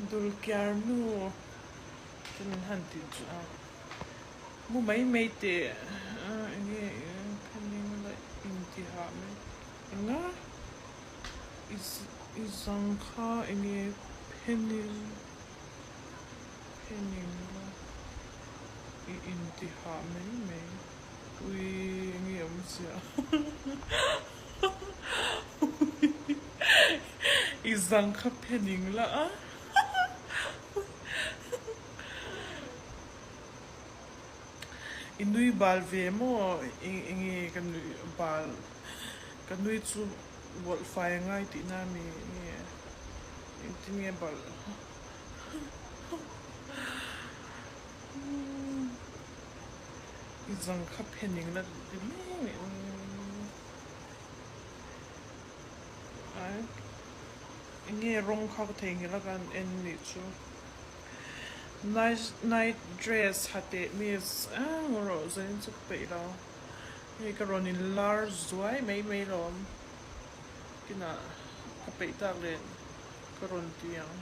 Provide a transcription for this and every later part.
dul kiar nu tenin hanti chu mu mai mai te nge pening la inti ha me nga izang kha nge pening la inti ha me me ui nge amsia izang kha pening la inui bal ve mo inge kan bal kanui chu wol fai ngai ti na mi nge ti nge bal izang kha pening la ti me ai nge rong kha theng la kan en ni chu night dress hate mis ngoro zen chu pe la nge ka ron in lar zuai mai rom kina ka pe ta le ka ron ti yang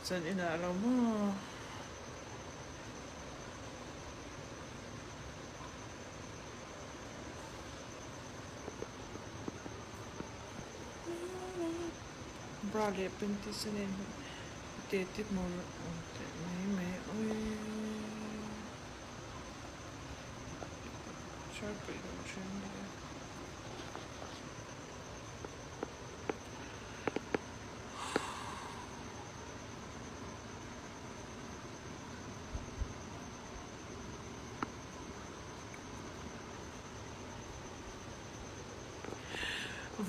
zen ina lo mo bra le pinti senen te tip mo te me oi sharp lo trim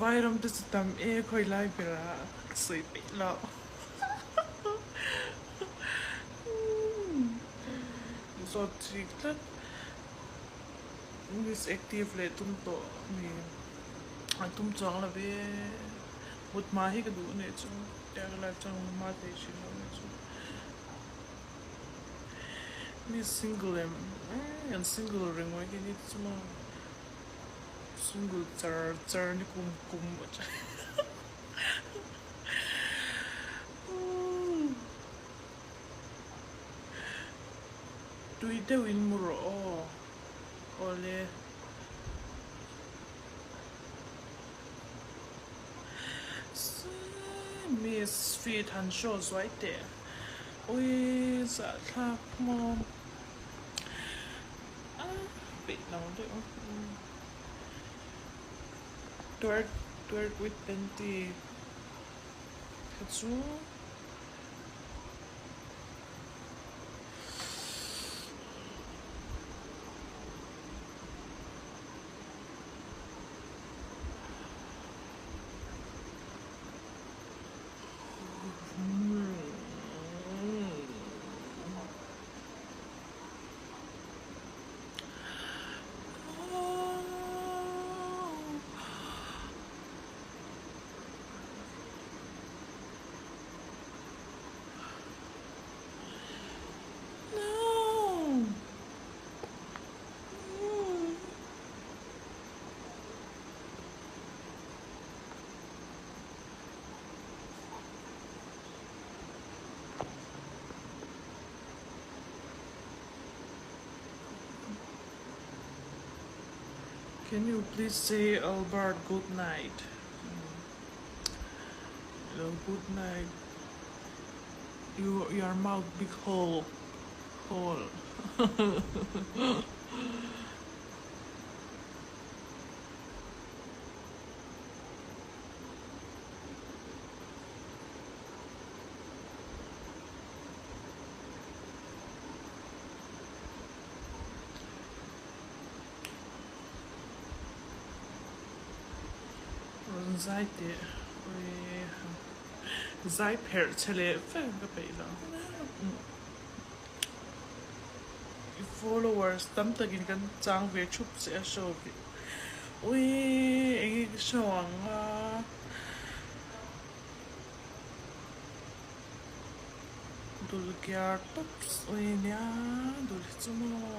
vairam te tam e khoi lai pera sui pe lo so trick la this active le tum to mi tum chang la ve mut ma hi ka du ne chu ya la chang ma te shi lo ne chu mi single and single ring wa ke ni chu ma single char ni kum tuite win muro ole miss feet and shows right there oi sa tha mo bit now twerk with penti katsu Can you please say Albert good night? Hello, good night. Your mouth big hole. Seite sei per telefon kapela followers tam tagin kan chang ve chup se show vi ui eng showang dul kyar tops ui nya dul chumo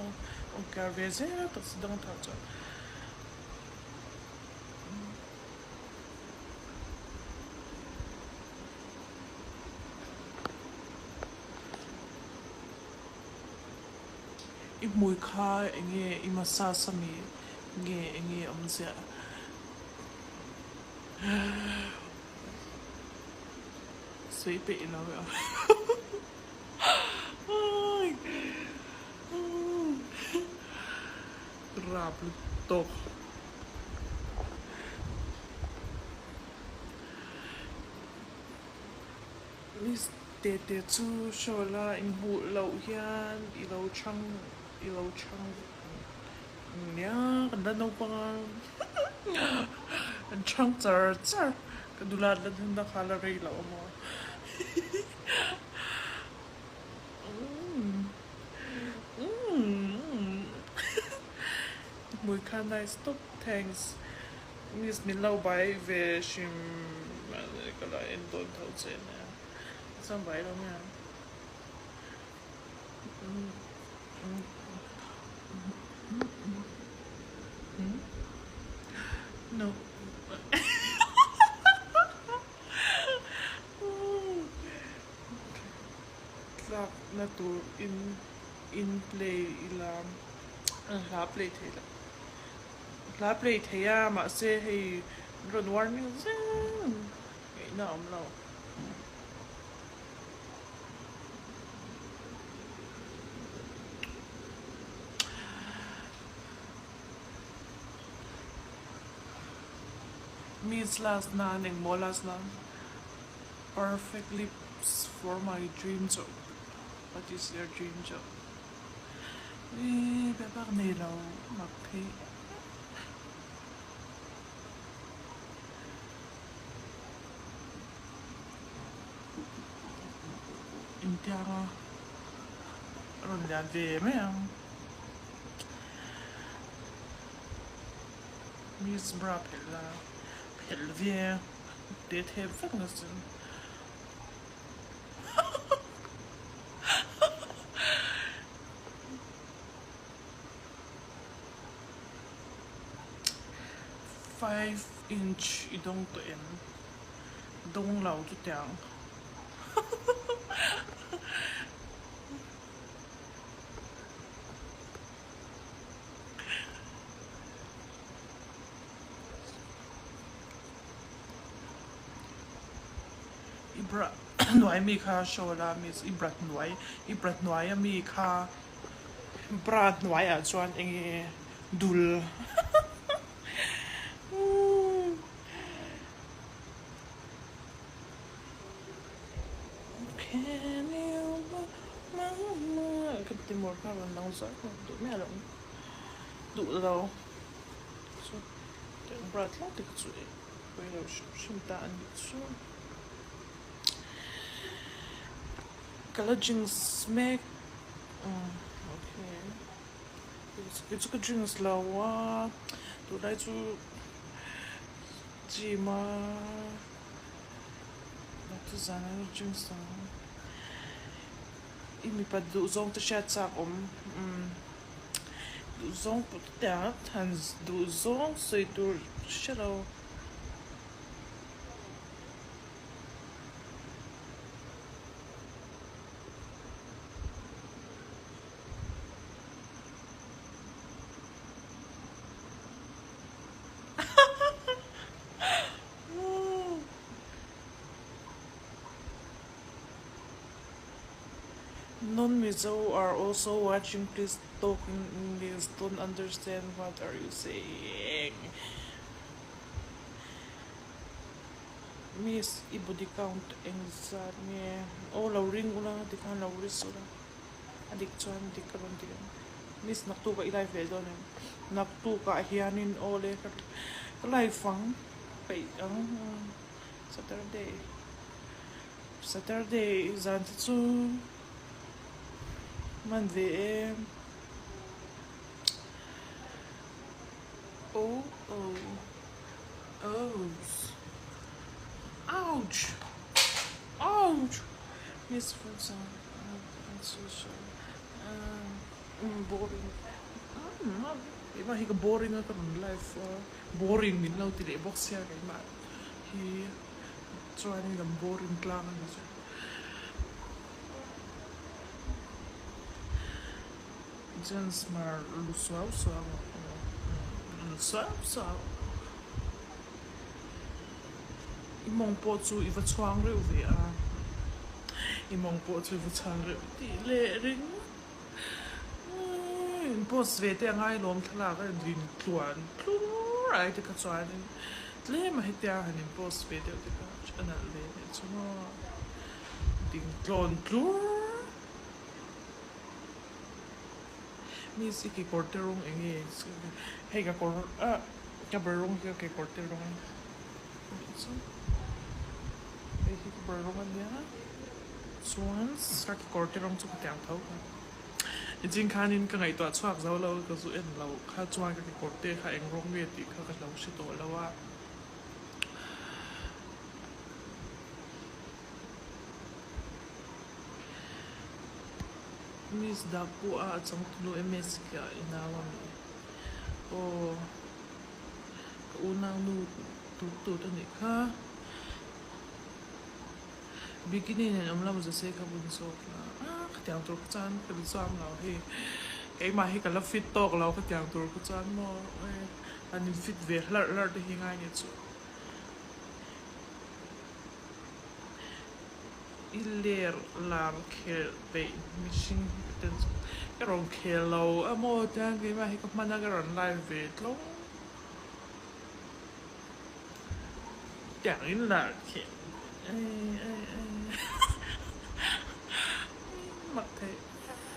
o kyar ve ze tas dang ta cha I mùi kha nghe I massage mi nghe omzia. Sweet bit in a rap to. Miss tete chu shola in bu lo hian I lo chang nya kan no pa an chang char kadulat la da khala rei lo mo mùi kha nice stop thanks Miss min lo bai ve shim kala in don thau chen sam bai lo nha no tlak na tu in play ilam la play thela la play thaya ma se hei ron warning zeng na om lo Miss last na ning mo last na perfect lips for my dream job. What is your dream job? Bebak nilaw magpay. Hindi ako ron yan veme ang Miss bra pella pelvie det hävdangasen. Five inch idong to en dong lao to tiang. Ibra nuai mi kha shola Miss ibrat nuai mi kha brat nuai a chuan enge dul cái một cái là nóng giỏi không tụi mẹ lắm tụi đâu so cái brat là cái chuyện bây giờ chúng ta ăn chút cái là jeans make okay it's cái jeans là wa tụi đây chú chỉ mà nó cứ dán cái jeans đó imi pa du zong ta shat sak du zong put ta hans du zong soi tur shalo non-Mizo are also watching. Please talk in English. Don't understand what are you saying. Miss ibu di count exam niya. Oh, lauring ulang di kan lauris ulang. Adik chuan di karon di. Miss naktu ka ilay vedo ni. Naktu ka ahianin ole ka. Kalay fang. Pay Saturday zantatsu. Monday. Oh. Ouch. Miss Funson. I'm so sorry. Boring. Iba higa boring na karon life. Boring min law tili box siya kay ma. He trying the boring klang na siya. Jenz Hmar lu suaw lu suaw imong po chu iwa chuang reuh ve a imong po chu iwa chuang reuh ti le ring boss ve te ngai lom thla ka din tluan tlu ai te ka chuan tle ma hitia hanin boss ve te ka chana le chumo ding tlon tlu mi si ki korte rong engi hei ka kor ka berong ka korte rong so hei ki berong ania chuan ka ki korte rong chu ka tiang thau ka jing khanin ka ngai to chuak zo lo ka zu en lo kha chuan ka ki korte kha eng rong ve ti kha ka lo shi to lawa Miss da po a chang tulo ms ka inawa mi o unang nu tu ni kha bikini ne amla mo se ka bun so na ka tiang tur chan ka bi sam lo he kai ma he ka la fit tok lo ka tiang tur ku chan mo an fit ve lar de hingai ni chu iler lar khel pe missing ten ka rong khelo amo tang kai ma he ka mana ka ron live ve lo tiang in lar khel mặc thế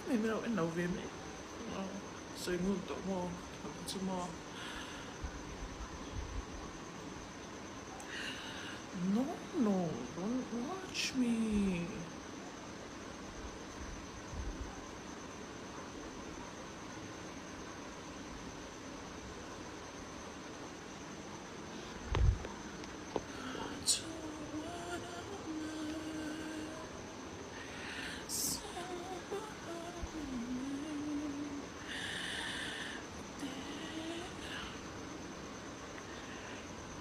mình mới đâu ăn nấu viên ấy rồi ngủ tổ mò chứ mò no don't watch me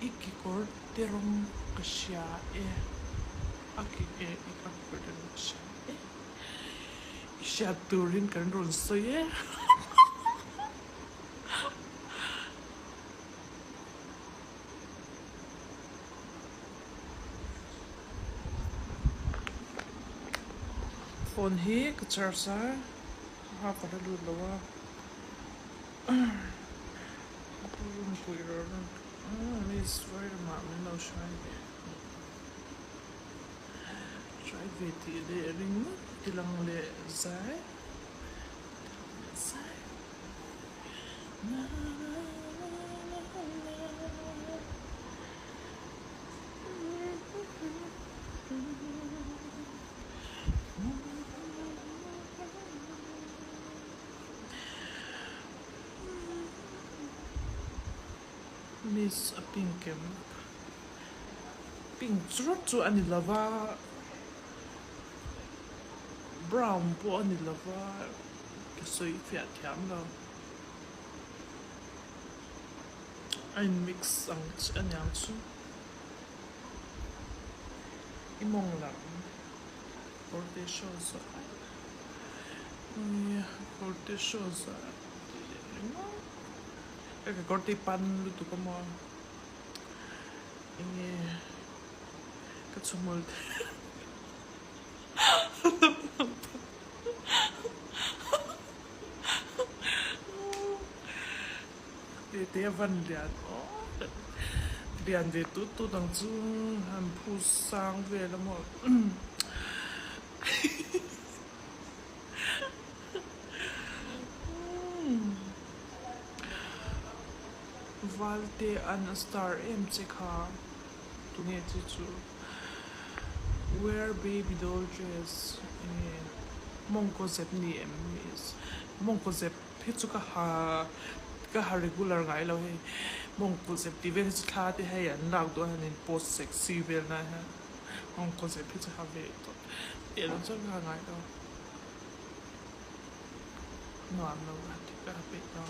ikikor terong kasya aki ikakor terong kasya isya turin kan ron so phone hi ka charsa ha pa da lu lawa purun kuirar Miss very much no try veti le ring tilang le zai Miss a pink chu ani lava brown po ani lava ka soi fiat thiam lo ein mix ang anyang chu imong lam korte shoza korte shoza cái corte pan lu tu como cái sumol te van lian lian de tu dang chu han pu sang ve la mo Valte an star mck tu nge chu wear baby doll dress monko zep ni is monko zep phechu ka regular ngai lo he monko zep ti ve chu tha te hai an nak do hanin post sexy vel na ha monko zep phechu ha ve to e lo chu ka ngai do no am no ka pe no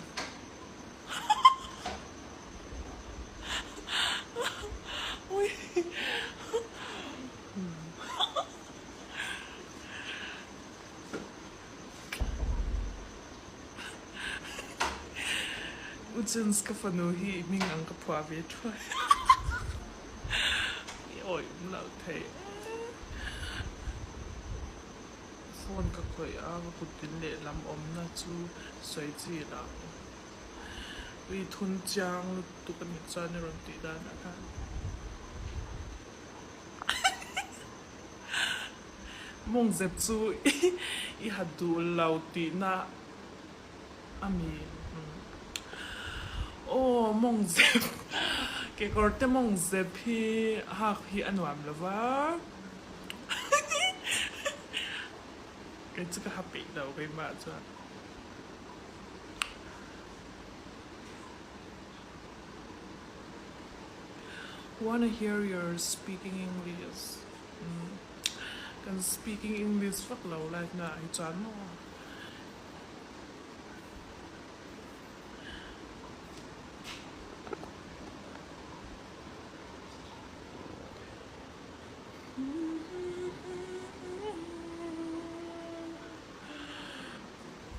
Jenz ka fanu hi ming ang ka phwa ve thoi oi lau thei phone ka khoi a putin le lam om na chu soi chi la wi thun chang tu kan hi cha ne ron ti da na ka mong zep chu I hadu lau ti na ami oh mong zep ke korte mong zep hi hi anwam lawa cái cái happy đâu cái mà cho wanna hear your speaking English can speaking English phát lâu lại na ai chán nó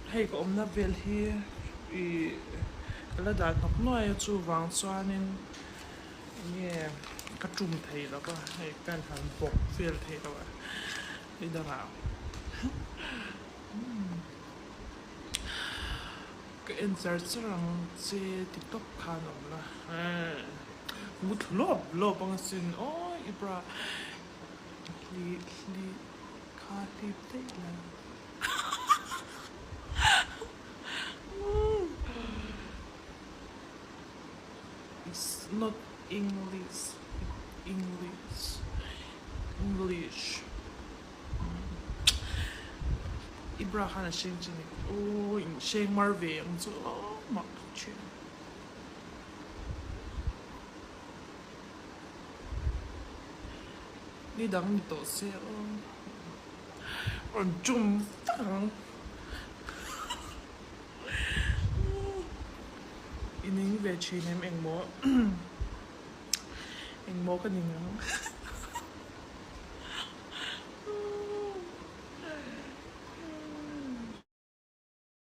hay có ông na vel hi là đã ngọc nói chú vàng xoanin nghe cái trùm thầy đó có hay cái hàng bọc vel thầy đó đi đâu nào cái insert rằng chế tiktok khan ông là một lốp bằng xin ôi ibra li khá li tệ là it's not English ibra khana sheng chini oh sheng Hmar ve ang chu mak chen ni dang ni to se on chum tang ining ve chi nem eng mo ka ning